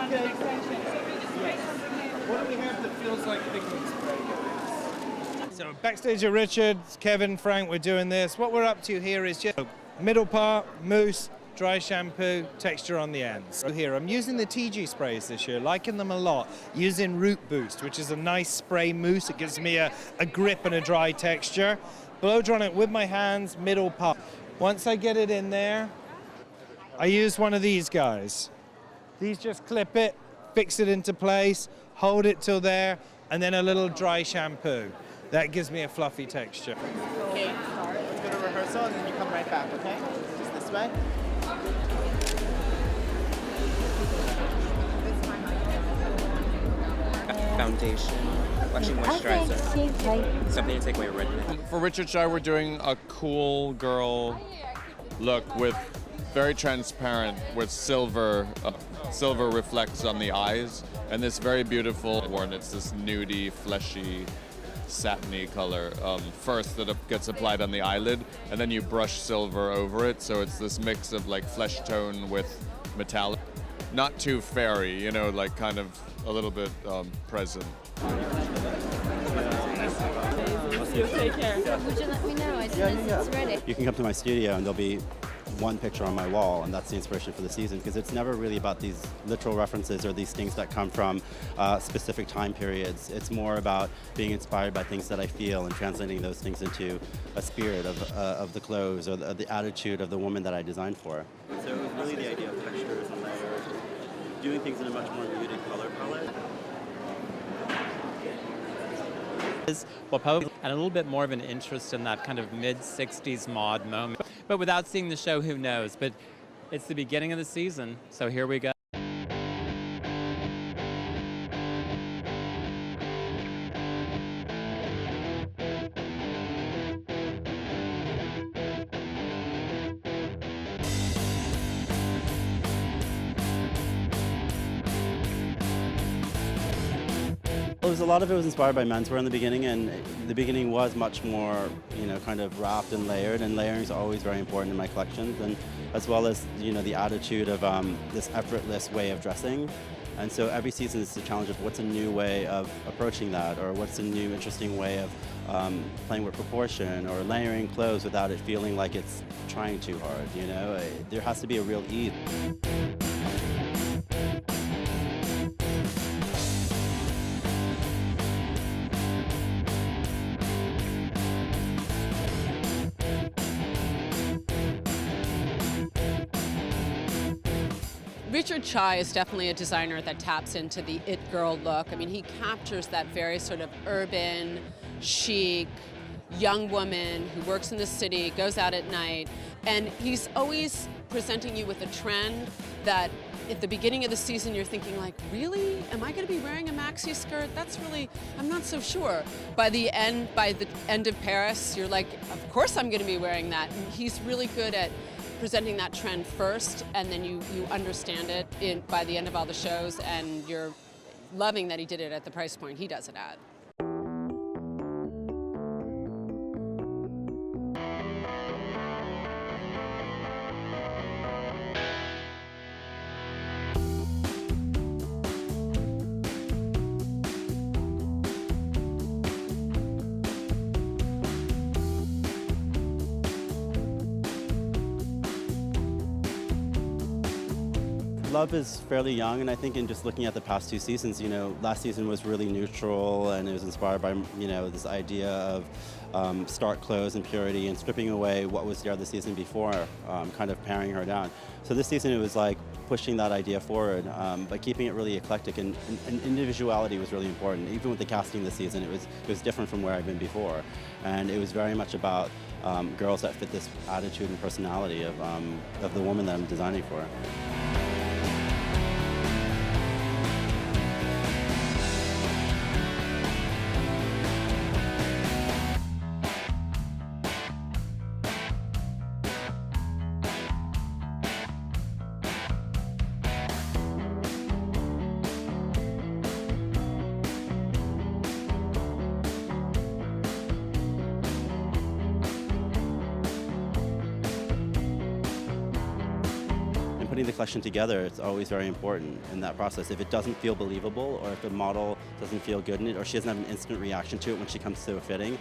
Okay. Yes. What do we have that feels like pigment spray? So backstage at Richard's, Kevin, Frank, we're doing this. What we're up to here is just middle part, mousse, dry shampoo, texture on the ends. So here, I'm using the TG sprays this year, liking them a lot, using Root Boost, which is a nice spray mousse. It gives me a grip and a dry texture. Blow drying it with my hands, middle part. Once I get it in there, I use one of these guys. These just clip it, fix it into place, hold it till there, and then a little dry shampoo. That gives me a fluffy texture. Okay, let's go to rehearsal and then you come right back, okay? Just this way. Foundation, actually moisturizer. Something to take away redness. For Richard Shire, we're doing a cool girl look with very transparent, with silver reflects on the eyes, and this very beautiful one. It's this nudie, fleshy, satiny color first that gets applied on the eyelid, and then you brush silver over it, so it's this mix of like flesh tone with metallic. Not too fairy, you know, like kind of a little bit present. Take care. Would you let me know as soon as it's ready? You can come to my studio and there'll be one picture on my wall, and that's the inspiration for the season, because it's never really about these literal references or these things that come from specific time periods. It's more about being inspired by things that I feel and translating those things into a spirit of the clothes or the attitude of the woman that I designed for. So it was really the idea of textures and layers, doing things in a much more muted color palette. Well, probably, and a little bit more of an interest in that kind of mid-60s mod moment. But without seeing the show, who knows? But it's the beginning of the season, so here we go. A lot of it was inspired by menswear in the beginning, and the beginning was much more, you know, kind of wrapped and layered, and layering is always very important in my collections, and as well as, you know, the attitude of this effortless way of dressing. And so every season is the challenge of what's a new way of approaching that, or what's a new interesting way of playing with proportion or layering clothes without it feeling like it's trying too hard, you know? There has to be a real ease. Richard Chai is definitely a designer that taps into the it girl look. I mean, he captures that very sort of urban, chic, young woman who works in the city, goes out at night, and he's always presenting you with a trend that at the beginning of the season you're thinking like, really? Am I going to be wearing a maxi skirt? That's really, I'm not so sure. By the end of Paris, you're like, of course I'm going to be wearing that. And he's really good at presenting that trend first, and then you understand it by the end of all the shows, and you're loving that he did it at the price point he does it at. Love is fairly young, and I think in just looking at the past two seasons, you know, last season was really neutral, and it was inspired by, you know, this idea of stark clothes and purity and stripping away what was there the season before, kind of paring her down. So this season it was like pushing that idea forward, but keeping it really eclectic, and individuality was really important. Even with the casting this season, it was different from where I've been before, and it was very much about girls that fit this attitude and personality of the woman that I'm designing for. putting the collection together, it's always very important in that process. If it doesn't feel believable, or if the model doesn't feel good in it, or she doesn't have an instant reaction to it when she comes to a fitting,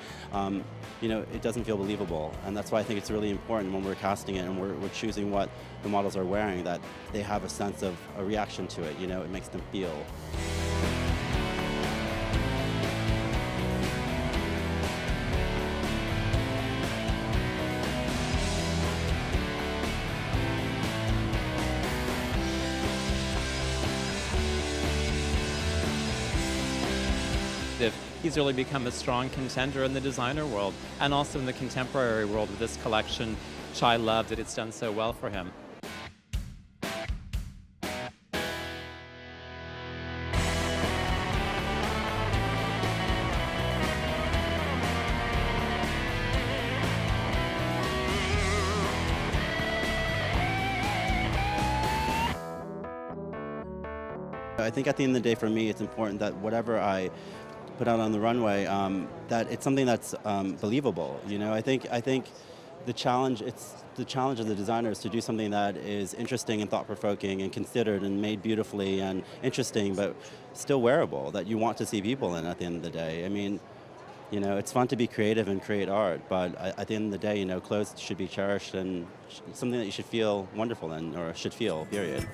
it doesn't feel believable. And that's why I think it's really important when we're casting it and we're choosing what the models are wearing, that they have a sense of a reaction to it. It makes them feel. He's really become a strong contender in the designer world and also in the contemporary world with this collection, which I love that it's done so well for him. I think at the end of the day, for me, it's important that whatever I put out on the runway, that it's something that's believable. I think the challenge of the designer is to do something that is interesting and thought-provoking and considered and made beautifully and interesting, but still wearable, that you want to see people in at the end of the day. I mean, it's fun to be creative and create art, but at the end of the day, clothes should be cherished and something that you should feel wonderful in, or should feel, period.